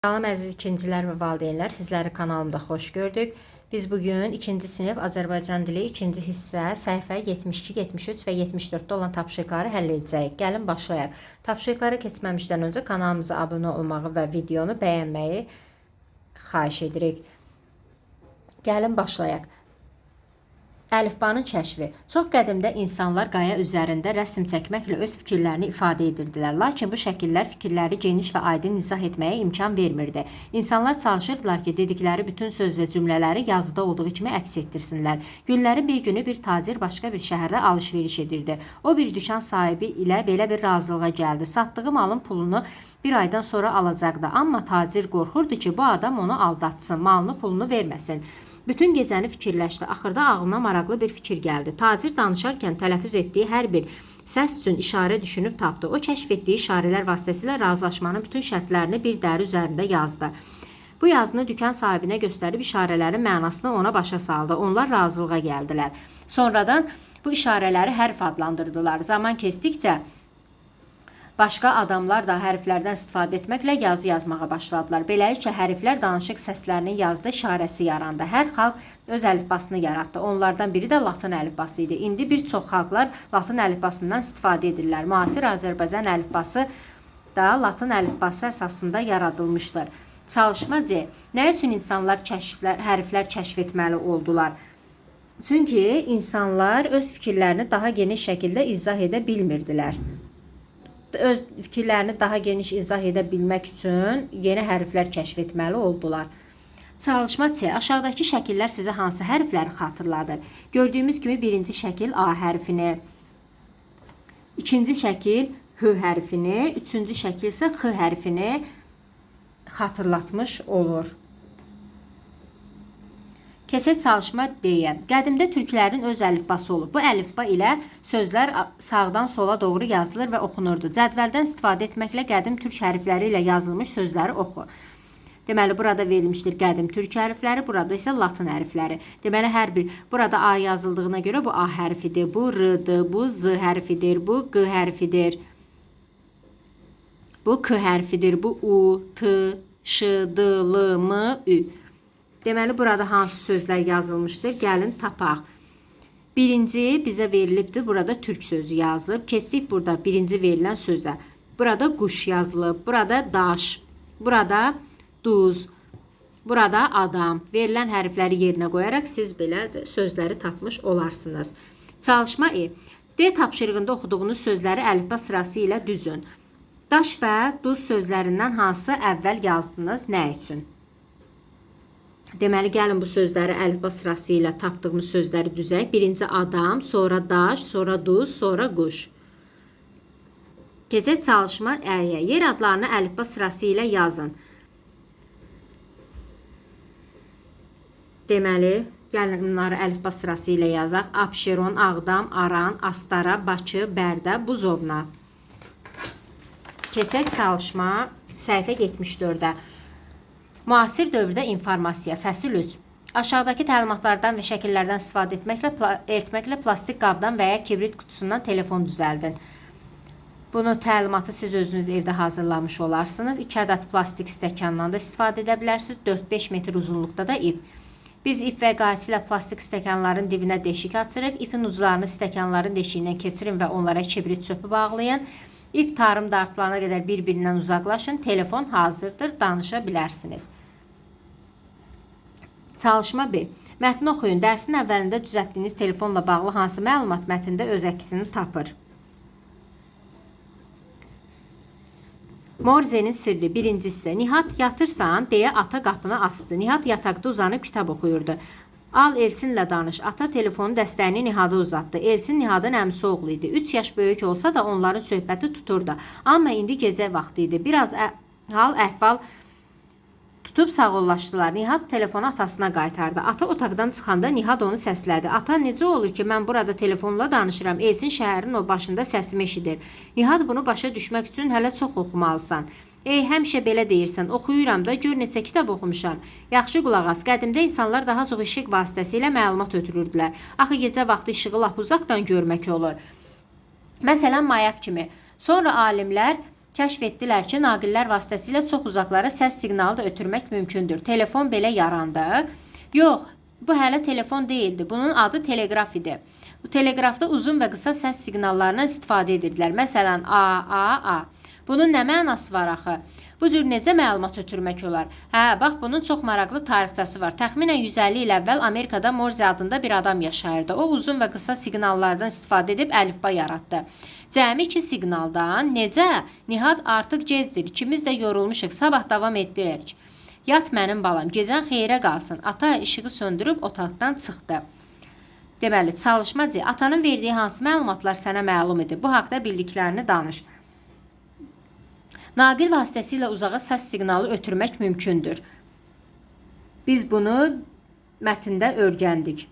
Salam əziz ikincilər və valideynlər, sizləri kanalımda xoş gördük. Biz bugün 2-ci sinif Azərbaycan dili 2-ci hissə səhifə 72, 73 və 74-də olan tapşırıqları həll edəcəyik. Gəlin başlayaq. Tapşırıqlara keçməmişdən öncə kanalımıza abunə olmağı və videonu bəyənməyi xahiş edirik. Gəlin başlayaq. Əlifbanın kəşfi. Çox qədimdə insanlar qaya üzərində rəsm çəkməklə öz fikirlərini ifadə edirdilər. Lakin bu şəkillər fikirləri geniş və aydın izah etməyə imkan vermirdi. İnsanlar çalışırdılar ki, dedikləri bütün söz və cümlələri yazıda olduğu kimi əks etdirsinlər. Günlərin bir günü bir tacir başqa bir şəhərdə alış-veriş edirdi. O bir dükan sahibi ilə belə bir razılığa gəldi. Satdığı malın pulunu bir aydan sonra alacaqdı. Amma tacir qorxurdu ki, bu adam onu aldatsın, malını pulunu verməsin. Bütün gecəni fikirləşdi. Axırda ağlına maraqlı bir fikir gəldi. Tacir danışarkən tələffüz etdiyi hər bir səs üçün işarə düşünüb tapdı. O kəşf etdiyi işarələr vasitəsilə razılaşmanın bütün şərtlərini bir dəri üzərində yazdı. Bu yazını dükan sahibinə göstərib işarələrin mənasını ona başa saldı. Onlar razılığa gəldilər. Sonradan bu işarələri hərf adlandırdılar. Zaman keçdikcə başqa adamlar da hərflərdən istifadə etməklə yazı yazmağa başladılar. Beləliklə, hərflər danışıq səslərinin yazıda işarəsi yarandı. Hər xalq öz əlifbasını yaratdı. Onlardan biri də Latın əlifbası idi. İndi bir çox xalqlar Latın əlifbasından istifadə edirlər. Müasir Azərbaycan əlifbası da Latın əlifbası əsasında yaradılmışdır. Çalışma C. Nə üçün insanlar hərflər kəşf etməli oldular? Çünki insanlar öz fikirlərini daha geniş şəkildə izah edə bilmirdilər. Öz fikirlərini daha geniş izah edə bilmək üçün yeni hərflər kəşf etməli oldular. Çalışma C. Aşağıdakı şəkillər sizə hansı hərfləri xatırladır? Gördüyümüz kimi birinci şəkil A hərfini, ikinci şəkil H hərfini, üçüncü şəkil isə X hərfini xatırlatmış olur. Keçək çalışma D-yə. Qədimdə türklərin öz əlifbası olub. Bu əlifba ilə sözlər sağdan sola doğru yazılır və oxunurdu. Cədvəldən istifadə etməklə qədim türk hərfləri ilə yazılmış sözləri oxu. Deməli, burada verilmişdir qədim türk hərfləri, burada isə Latın hərfləri. Deməli, hər bir burada A yazıldığına görə bu A hərfidir, bu R-dır, bu Z hərfidir, bu Q hərfidir, bu K hərfidir, bu U, T, Ş, D, L, M, Ü. Deməli, burada hansı sözlər yazılmışdır? Gəlin tapaq. Birinci bizə verilibdir. Burada türk sözü yazılıb. Keçdik burada birinci verilən sözə. Burada quş yazılıb. Burada daş. Burada duz. Burada adam. Verilən hərfləri yerinə qoyaraq siz belə sözləri tapmış olarsınız. Çalışma E. D tapşırığında oxuduğunuz sözləri əlifba sırası ilə düzün. Daş və duz sözlərindən hansı əvvəl yazdınız? Nə üçün? Deməli, gəlin bu sözləri əlifba sırası ilə tapdığımız sözləri düzək. Birinci adam, sonra daş, sonra duz, sonra quş. Keçək çalışma Ə-yə. Yer adlarını əlifba sırası ilə yazın. Deməli, gəlin bunları əlifba sırası ilə yazaq. Abşeron, Ağdam, Aran, Astara, Bakı, Bərdə, Buzovna. Keçək çalışma səhifə 74-də. Müasir dövrdə informasiya, fəsil 3. Aşağıdakı təlimatlardan və şəkillərdən istifadə etməklə plastik qabdan və ya kibrit qutusundan telefon düzəldin. Bunu təlimatı siz özünüz evdə hazırlamış olarsınız. 2 ədəd plastik stəkandan da istifadə edə bilərsiniz. 4-5 metr uzunluqda da ip. Biz ip və qayçı ilə plastik stəkanların dibinə deşik açırıq. İpin uclarını stəkanların deşiyindən keçirin və onlara kibrit çöpü bağlayın. İp tarım dartılana qədər bir-birindən uzaqlaşın. Telefon hazırdır, danışa bilərsiniz. Çalışma B. Mətni oxuyun. Dərsin əvvəlində düzəltdiyiniz telefonla bağlı hansı məlumat mətndə öz əksini tapır? Morzenin sirri. Birincisi, Nihat yatırsan deyə ata qapını açdı. Nihat yataqda uzanıb kitab oxuyurdu. Al Elçinlə danış. Ata telefonu dəstəyini Nihada uzatdı. Elçin Nihadın əmisi oğlu idi. 3 yaş böyük olsa da onların söhbəti tuturdu. Amma indi gecə vaxtı idi. Biraz hal əhval tutub sağollaşdılar. Nihat telefonu atasına qaytardı. Ata otaqdan çıxanda Nihat onu səslədi. Ata, necə olur ki, mən burada telefonla danışıram. Elçin şəhərin o başında səsimi eşidir. Nihat, bunu başa düşmək üçün hələ çox oxumalısan. Ey, həmişə belə deyirsən. Oxuyuram da, gör neçə kitab oxumuşam. Yaxşı qulaq as. Qədimdə insanlar daha çox işıq vasitəsilə məlumat ötürürdülər. Axı gecə vaxtı işığı lap uzaqdan görmək olur. Məsələn, mayak kimi. Sonra alimlər Kəşf etdilər ki, naqillər vasitəsilə çox uzaqlara səs siqnalı da ötürmək mümkündür. Telefon belə yarandı. Yox, bu hələ telefon deyildi. Bunun adı teleqraf idi. Bu teleqrafda uzun və qısa səs siqnallarından istifadə edirdilər. Məsələn, A, A, A. Bunun nə mənası var axı? Bu cür necə məlumat ötürmək olar? Hə, bax, bunun çox maraqlı tarixçəsi var. Təxminən 150 il əvvəl Amerikada Morze adında bir adam yaşayırdı. O uzun və qısa siqnallardan istifadə edib əlifba yaratdı. Cəmi 2 siqnaldan necə? Nihat, artıq gecdir. İkimiz də yorulmuşuq. Sabah davam etdirək. Yat mənim balam, gecən xeyrə qalsın. Ata işığı söndürüb otaqdan çıxdı. Deməli, çalışmacı, atanın verdiyi hansı məlumatlar sənə məlum idi? Bu haqda bildiklərini danış. Naqil vasitəsilə uzağa səs siqnalı ötürmək mümkündür. Biz bunu mətndə öyrəndik.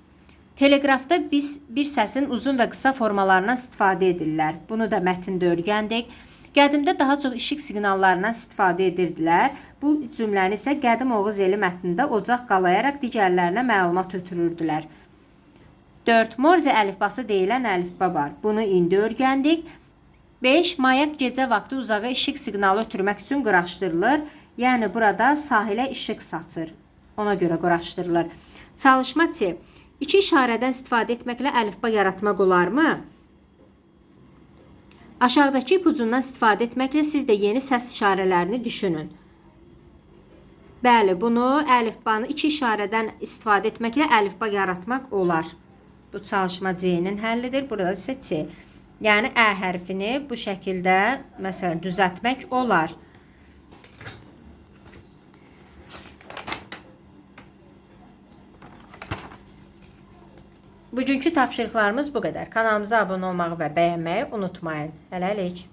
Teleqrafda bir səsin uzun və qısa formalarından istifadə edirlər. Bunu da mətndə öyrəndik. Qədimdə daha çox işıq siqnallarından istifadə edirdilər. Bu cümləni isə qədim Oğuz eli mətnində ocaq qalayaraq digərlərinə məlumat ötürürdülər. 4. Morze əlifbası deyilən əlifba var. Bunu indi öyrəndik. 5. Mayak gecə vaxtı uzağa işıq siqnalı ötürmək üçün quraşdırılır. Yəni burada sahilə işıq saçır. Ona görə quraşdırılır. Çalışma C. 2 işarədən istifadə etməklə əlifba yaratmaq olarmı? Aşağıdakı ipucundan istifadə etməklə siz də yeni səs işarələrini düşünün. Bəli, bunu əlifbanı 2 işarədən istifadə etməklə əlifba yaratmaq olar. Bu çalışma C-nin həllidir. Burada isə C. Yəni ə hərfini bu şəkildə məsələn düzəltmək olar. Bugünkü tapşırıqlarımız bu qədər. Kanalımıza abunə olmağı və bəyənməyi unutmayın. Hələlik.